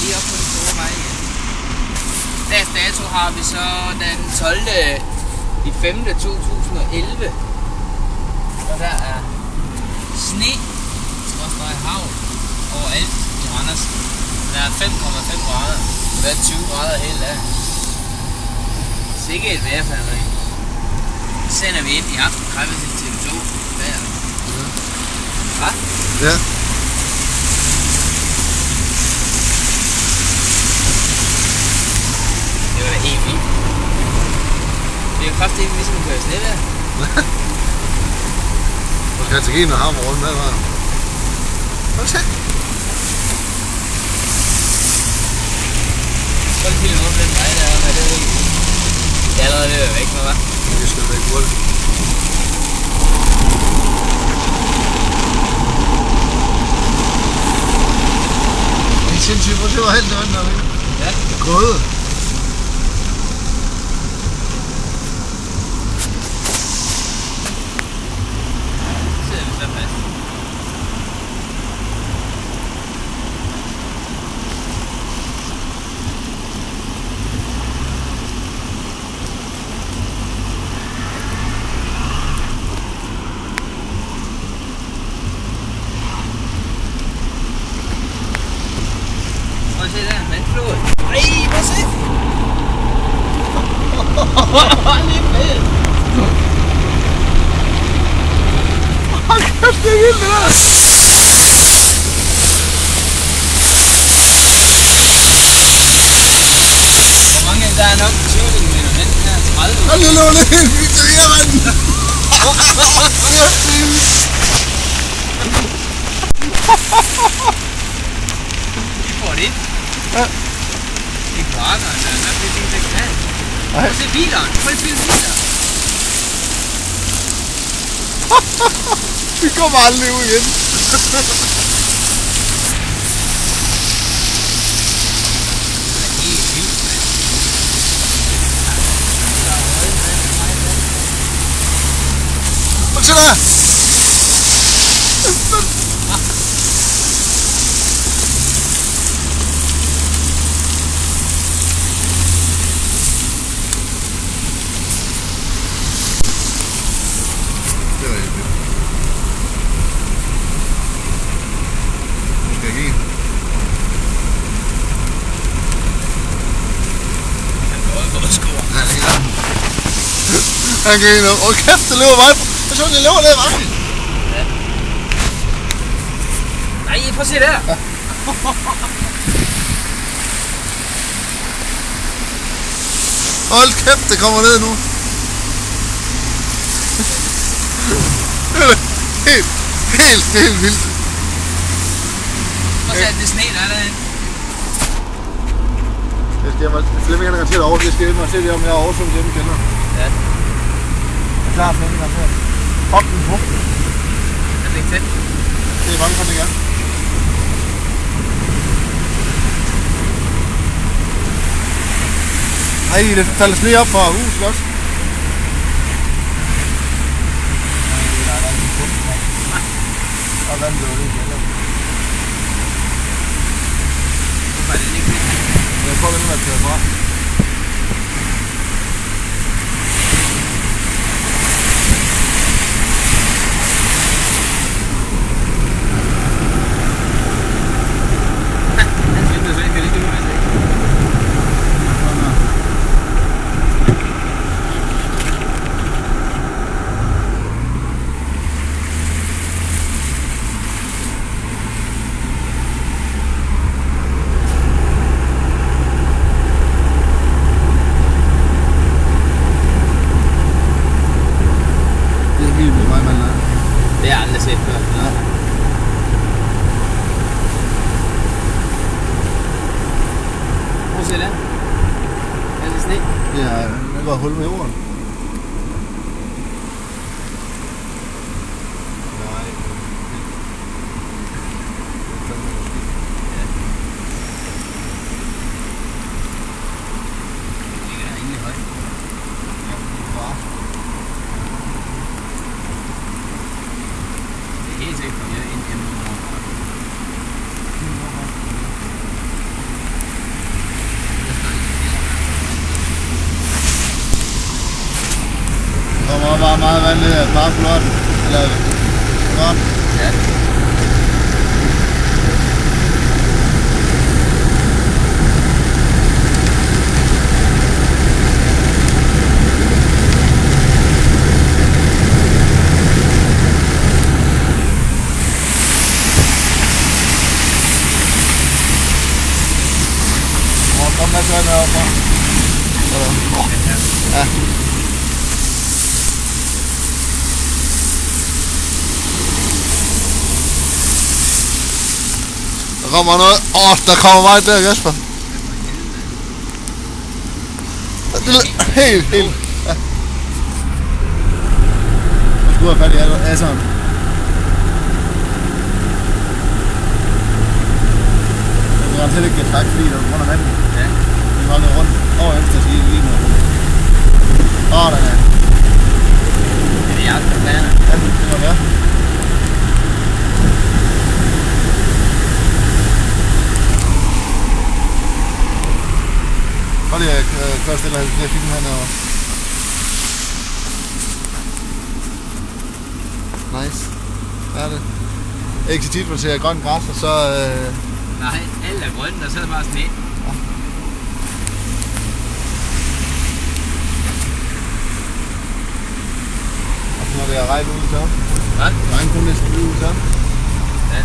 lige op på den store vej igen. Dags dato har vi så den 12. i 5. 2011. Og der er sne, havl overalt i Randers. Der er 5,5 grader. Der er 20 grader hele dagen. Sikke et vejrfalderi. Så sender vi ind i aften kræfter til TV2. Der. Hva? Ja. Det var da helt vildt. Det er jo kraftigt ligesom at køre snevejr. Og Katarina har rundt med her. Hold til. Hold til over den vej der, hvad det er ikke. Det er allerede ved at være væk med, hva'? Det skal være hurtigt. Det er sindssygt, hvor det var helt nødvendigt der, ikke? Ja. Grøde. Prøv at se der, vandflod. Ej, prøv at se! Lige med! Hold kæft, det er vildt det der! Hvor mange der er nok 20 km hen her, 30? Hold lige låne helt vildt til her, mand! Vi får det ind. Ja. Det er kloakkerne, der er nok lidt ting, der kan have. Prøv at se bilerne, prøv at se bilerne. Vi kommer aldrig ud igen. Det er helt vildt, mand. Hold til der! Det var helt vildt. Nu skal jeg give. Han går over og skruer. Ja, det gør han. Han kan ikke noget. Åh kæft, det løber meget. Jeg så, det løber ned ad vejen. Ja. Nej, prøv at se der. Ja. Hold kæft, det kommer ned nu. Det er helt vildt. Prøv at se, at det sne, der er derinde. Jeg skal hjem og Flemming han garanteret over. Jeg skal hjem og se det om jeg er oversvømmet hjemme igen. Ja. Jeg er klar, Flemming garanteret. Fuck den på. Er det ikke tæt? Det er mange for det gerne. Ej, det falder sne op fra huset også. Og vand blev det ikke. Hvorfor er det ikke tæt? Jeg tror, den er kørt fra. Han synes, at det ikke ud med sig. Det har jeg aldrig set før. Ja. Prøv at se der. Er det sne? Ja, det var hul med jorden. Nej. Det ligger rimelig højt. Det er helt sikkert kommet ind gennem jorden. meget vand ned, at bare flotten. Eller flot. Ja. Kom med så heroppe. Ja. Der kommer noget. Der kommer meget der, Kasper. Helt. Ja. Nu skulle jeg fat i asseren. Jeg kan slet ikke get træk, fordi der er rundt af vandet. Ja. Vi holder rundt over efter at sige lige nu. Der er. Det er de andre planer. Ja, det må være. Prøv lige at køre stille og have filmen hernede. Nice. Hvad er det? Ikke så tit, man ser grønt græs, og så... Nej, alt er grønt, og så er det bare sne. Ja. Og så når det er regn ude så. Hvad? Regn kun næsten ude så. Ja.